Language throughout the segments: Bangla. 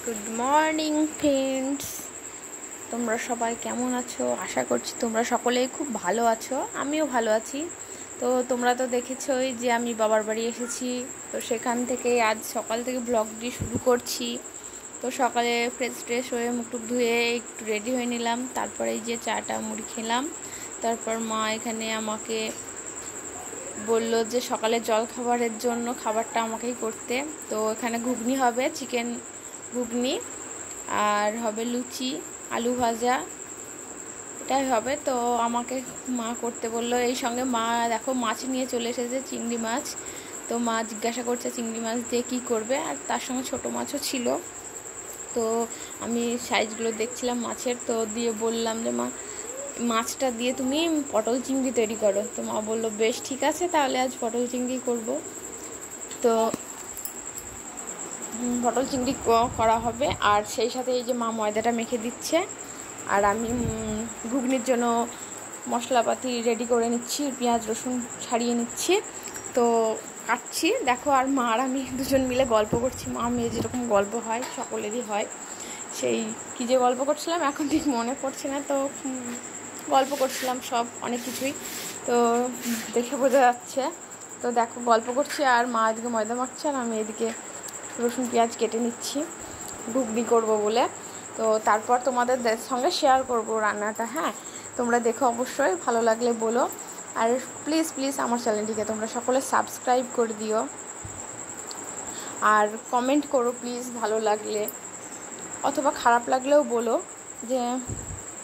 গুড মর্নিং ফ্রেন্ডস, তোমরা সবাই কেমন আছো? আশা করছি তোমরা সকলেই খুব ভালো আছো। আমিও ভালো আছি। তো তোমরা তো দেখেছোই যে আমি বাবার বাড়ি এসেছি। তো সেখান থেকে আজ সকাল থেকে ব্লগটি শুরু করছি। তো সকালে ফ্রেশ হয়ে মুখ ধুয়ে একটু রেডি হয়ে নিলাম। তারপরে এই যে চাটা মুড়ি খেলাম। তারপর মা এখানে আমাকে বললো যে সকালে জল খাবারের জন্য খাবারটা আমাকেই করতে। তো এখানে ঘুগনি হবে, চিকেন ঘুগনি, আর হবে লুচি, আলু ভাজা, এটাই হবে। তো আমাকে মা করতে বললো। এই সঙ্গে মা দেখো মাছ নিয়ে চলে এসেছে, চিংড়ি মাছ। তো মা জিজ্ঞাসা করছে চিংড়ি মাছ দিয়ে কী করবে, আর তার সঙ্গে ছোটো মাছও ছিল। তো আমি সাইজগুলো দেখছিলাম মাছের, তো দিয়ে বললাম যে মা মাছটা দিয়ে তুমি পটল চিংড়ি তৈরি করো। তো মা বললো বেশ ঠিক আছে, তাহলে আজ পটল চিংড়ি করব। তো পটল চিংড়ি করা হবে, আর সেই সাথে এই যে মা ময়দাটা মেখে দিচ্ছে, আর আমি ঘুগনির জন্য মশলাপাতি রেডি করে নিচ্ছি, পেঁয়াজ রসুন ছাড়িয়ে নিচ্ছি। তো কাটছি দেখো, আর মা আর আমি দুজন মিলে গল্প করছি। মা মেয়ে যেরকম গল্প হয় সকলেরই হয়, সেই কী যে গল্প করছিলাম এখন ঠিক মনে পড়ছে না। তো গল্প করছিলাম সব অনেক কিছুই, তো দেখে বোঝা যাচ্ছে। তো দেখো গল্প করছি, আর মা এদিকে ময়দা মাখছে, আর আমি এদিকে রসুন পেঁয়াজ কেটে নিচ্ছি ঘুগনি করব বলে। তো তারপর তোমাদের সঙ্গে শেয়ার করব রান্নাটা। হ্যাঁ, তোমরা দেখো অবশ্যই, ভালো লাগলে বলো। আর প্লিজ আমার চ্যানেলটিকে তোমরা সকলে সাবস্ক্রাইব করে দিও, আর কমেন্ট করো প্লিজ ভালো লাগলে, অথবা খারাপ লাগলেও বলো যে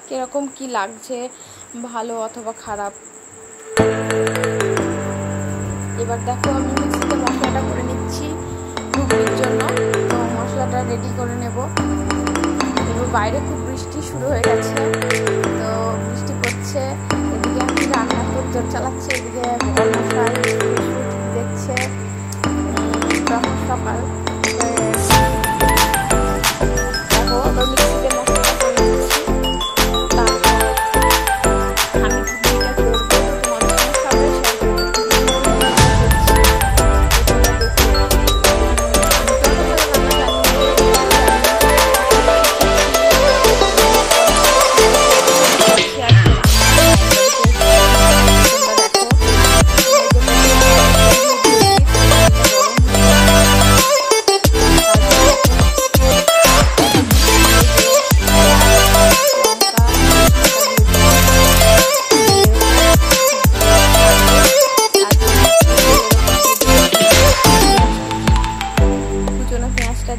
কীরকম কি লাগছে, ভালো অথবা খারাপ। এবার দেখো আমি মিক্সিতে মশলাটা করে নিচ্ছি ঘুগনির জন্য। তো মশলাটা রেডি করে নেব। এবার বাইরে খুব বৃষ্টি শুরু হয়ে গেছে, তো বৃষ্টি পড়ছে। এদিকে আমি রান্না খুব জোর চালাচ্ছে, এদিকে মশাই দেখছে। তখন সকাল দেখো আবার মিক্সিতে মশলাটা করে নিচ্ছি।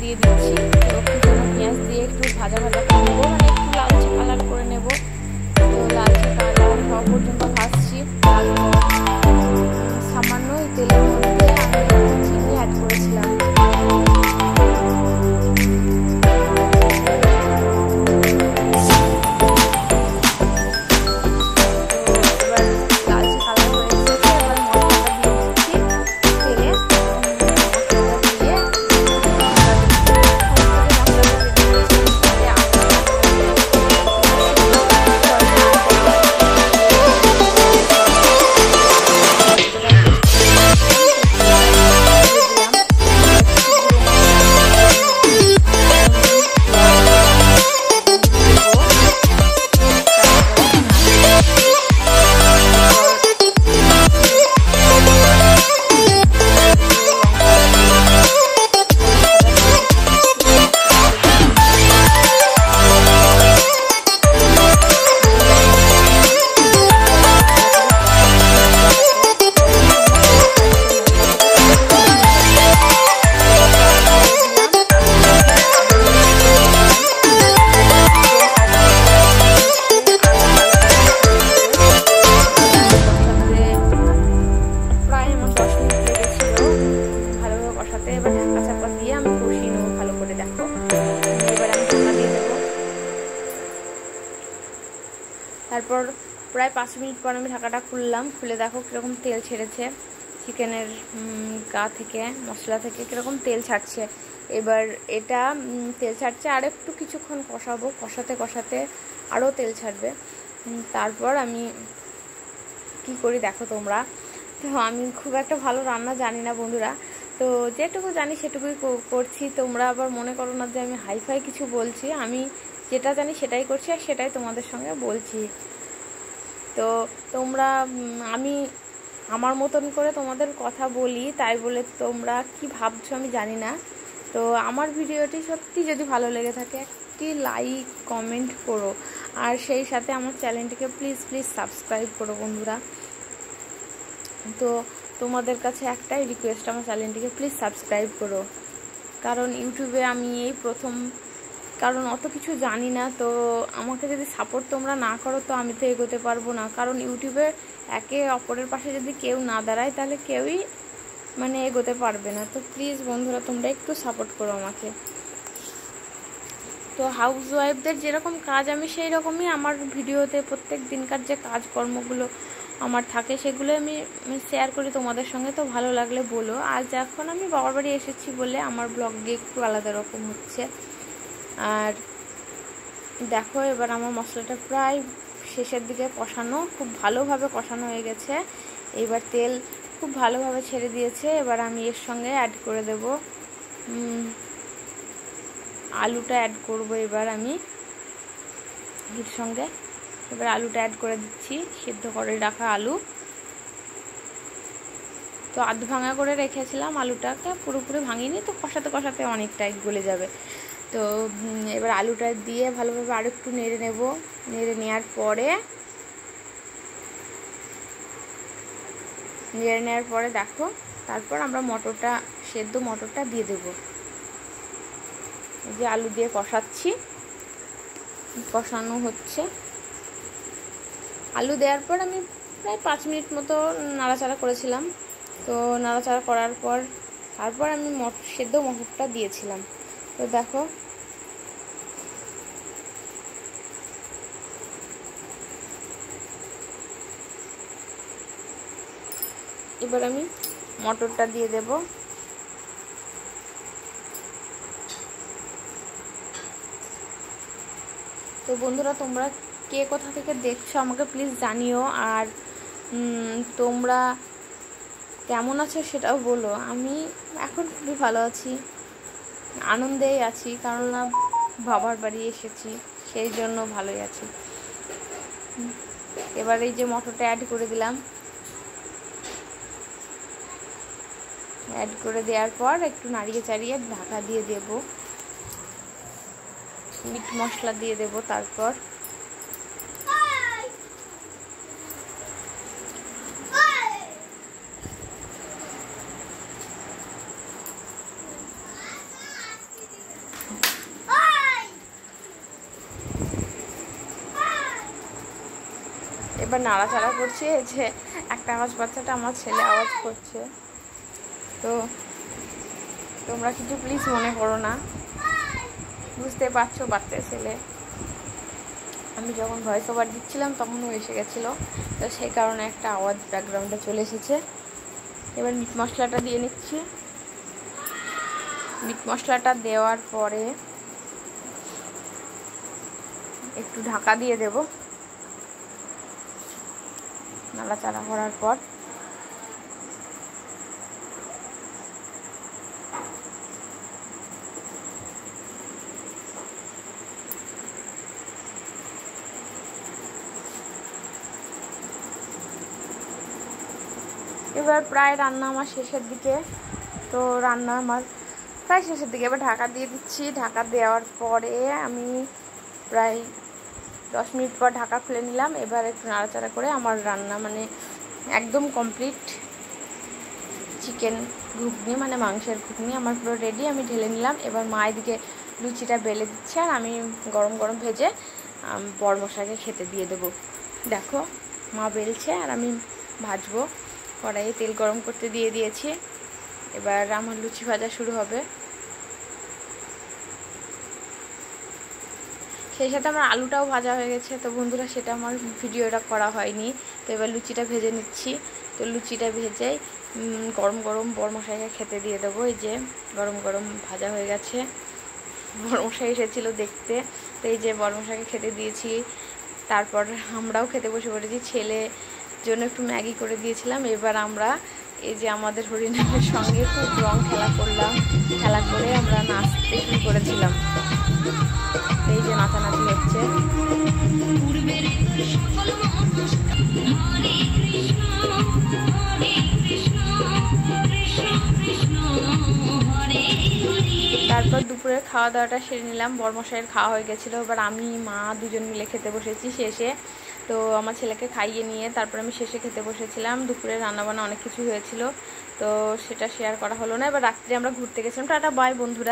দিয়ে দিচ্ছি। তো কুচনো পেঁয়াজ দিয়ে একটু ভাজা ভাজা করে নেবো, মানে একটু লালচে কালার করে নেব। তো লালচে কালার হওয়া পর্যন্ত ভাজছি। সামান্য তেলের মধ্যে আমি চিনি অ্যাড করেছিলাম। তারপর প্রায় 5 মিনিট পর আমি ঢাকাটা খুললাম। খুলে দেখো কীরকম তেল ছেড়েছে চিকেনের গা থেকে, মশলা থেকে কীরকম তেল ছাড়ছে। এবার এটা তেল ছাড়ছে, আর একটু কিছুক্ষণ কষাবো, কষাতে কষাতে আরও তেল ছাড়বে। তারপর আমি কি করি দেখো তোমরা। তো আমি খুব একটা ভালো রান্না জানি না বন্ধুরা, তো যেটুকু জানি সেটুকুই করছি। তোমরা আবার মনে করো না যে আমি হাইফাই কিছু বলছি, আমি যেটা জানি সেটাই করছি আর সেটাই তোমাদের সঙ্গে বলছি। তো তোমরা আমি আমার মতন করে তোমাদের কথা বলি, তাই বলে তোমরা কি ভাবছো আমি জানি না। তো আমার ভিডিওটি সত্যি যদি ভালো লেগে থাকে একটি লাইক কমেন্ট করো, আর সেই সাথে আমার চ্যানেলটিকে প্লিজ সাবস্ক্রাইব করো বন্ধুরা। তো তোমাদের কাছে একটাই রিকোয়েস্ট, আমার চ্যানেলটিকে প্লিজ সাবস্ক্রাইব করো, কারণ ইউটিউবে আমি এই প্রথম, কারণ অত কিছু জানি না। তো আমাকে যদি সাপোর্ট তোমরা না করো তো আমি তো এগোতে পারবো না, কারণ ইউটিউবে একে অপরের পাশে যদি কেউ না দাঁড়ায় তাহলে কেউই মানে এগোতে পারবে না। তো প্লিজ বন্ধুরা তোমরা একটু সাপোর্ট করো আমাকে। তো হাউস ওয়াইফদের যেরকম কাজ আমি সেই রকমই আমার ভিডিওতে প্রত্যেক দিনকার যে কাজকর্মগুলো আমার থাকে সেগুলো আমি শেয়ার করি তোমাদের সঙ্গে। তো ভালো লাগলে বলো। আজ এখন আমি বাবার বাড়ি এসেছি বলে আমার ব্লগে একটু আলাদা রকম হচ্ছে। আর দেখো এবার আমার মশলাটা প্রায় শেষের দিকে কষানো, খুব ভালোভাবে কষানো হয়ে গেছে। এবার তেল খুব ভালোভাবে ছেড়ে দিয়েছে। এবার আমি এর সঙ্গে অ্যাড করে দেব আলুটা অ্যাড করব এবার আমি এর সঙ্গে। এবার আলুটা অ্যাড করে দিচ্ছি, সিদ্ধ করে রাখা আলু। তো আধ ভাঙা করে রেখেছিলাম আলুটাকে, পুরোপুরি ভাঙিনি, তো কষাতে কষাতে অনেকটাই গলে যাবে। তো এবার আলুটা দিয়ে ভালোভাবে আরও একটু নেড়ে নেব। নেড়ে নেওয়ার পরে দেখো তারপর আমরা মটরটা, সেদ্ধ মটরটা দিয়ে দেব। এই যে আলু দিয়ে কষাচ্ছি, কষানো হচ্ছে। আলু দেওয়ার পর আমি প্রায় 5 মিনিট মতো নাড়াচাড়া করেছিলাম। তো নাড়াচাড়া করার পর তারপর আমি সেদ্ধ মটরটা দিয়েছিলাম। তো দেখো এবার আমি মটরটা দিয়ে দেব। তো বন্ধুরা তোমরা কে কোথা থেকে দেখছো আমাকে প্লিজ জানিও, আর তোমরা কেমন আছো সেটাও বলো। আমি এখন খুবই ভালো আছি, আনন্দেই আছি, কারণ না বাবার বাড়ি এসেছি সেই জন্য ভালোই আছি। এবার এই যে মটরটা অ্যাড করে দিলাম। অ্যাড করে দেওয়ার পর একটু নাড়িয়ে চাড়িয়ে ঢাকা দিয়ে দেব। মিট মশলা দিয়ে দেব। তারপর এবার নাড়াচাড়া করছি। এই যে একটা আওয়াজ বাচ্চাটা আমার ছেলে আওয়াজ করছে, তো তোমরা কিছু প্লিজ মনে করো না, বুঝতে পারছো বাচ্চা ছেলে। আমি যখন ভয়েস ওভার দিচ্ছিলাম তখন ও এসে গেছিলো, তো সেই কারণে একটা আওয়াজ ব্যাকগ্রাউন্ডে চলে এসেছে। এবার মিট মশলাটা দিয়ে নিচ্ছি। মিট মশলাটা দেওয়ার পরে একটু ঢাকা দিয়ে দেব। নাড়াচাড়া করার পর এবার প্রায় রান্না আমার শেষের দিকে। তো রান্না আমার প্রায় শেষের দিকে। এবার ঢাকা দিয়ে দিচ্ছি। ঢাকা দেওয়ার পরে আমি প্রায় 10 মিনিট পর ঢাকা খুলে নিলাম। এবার একটু নাড়াচাড়া করে আমার রান্না মানে একদম কমপ্লিট। চিকেন ঘুগনি মানে মাংসের ঘুগনি আমার পুরো রেডি। আমি ঢেলে নিলাম। এবার মা এদিকে লুচিটা বেলে দিচ্ছে, আর আমি গরম গরম ভেজে বরমশাইকে খেতে দিয়ে দেবো। দেখো মা বেলছে আর আমি ভাজবো। কড়াইয়ে তেল গরম করতে দিয়ে দিয়েছি। এবার আমার লুচি ভাজা শুরু হবে। সেই সাথে আমার আলুটাও ভাজা হয়ে গেছে। তো বন্ধুরা সেটা আমার ভিডিওটা করা হয়নি। তো এবার লুচিটা ভেজে নিচ্ছি। তো লুচিটা ভেজেই গরম গরম বরমশাইকে খেতে দিয়ে দেবো। এই যে গরম গরম ভাজা হয়ে গেছে। বরমশাই এসেছিল দেখতে, তো এই যে বরমশাইকে খেতে দিয়েছি। তারপর আমরাও খেতে বসে পড়েছি। ছেলের জন্য একটু ম্যাগি করে দিয়েছিলাম। এবার আমরা এই যে আমাদের হরিণের সঙ্গে খুব রং খেলা করলাম, খেলা করে আমরা নাচতে শুরু করেছিলাম। এই যে নাচানাচি হচ্ছে। তারপর দুপুরে খাওয়া দাওয়াটা সেরে নিলাম, বরমশাইয়ের খাওয়া হয়ে গেছিলো। এবার আমি মা দুজন মিলে খেতে বসেছি শেষে। তো আমার ছেলেকে খাইয়ে নিয়ে তারপর আমি শেষে খেতে বসেছিলাম। দুপুরে রান্নাবান্না অনেক কিছু হয়েছিল, তো সেটা শেয়ার করা হলো না। এবার রাত্রে আমরা ঘুরতে গেছিলাম। টাটা বাই বন্ধুরা।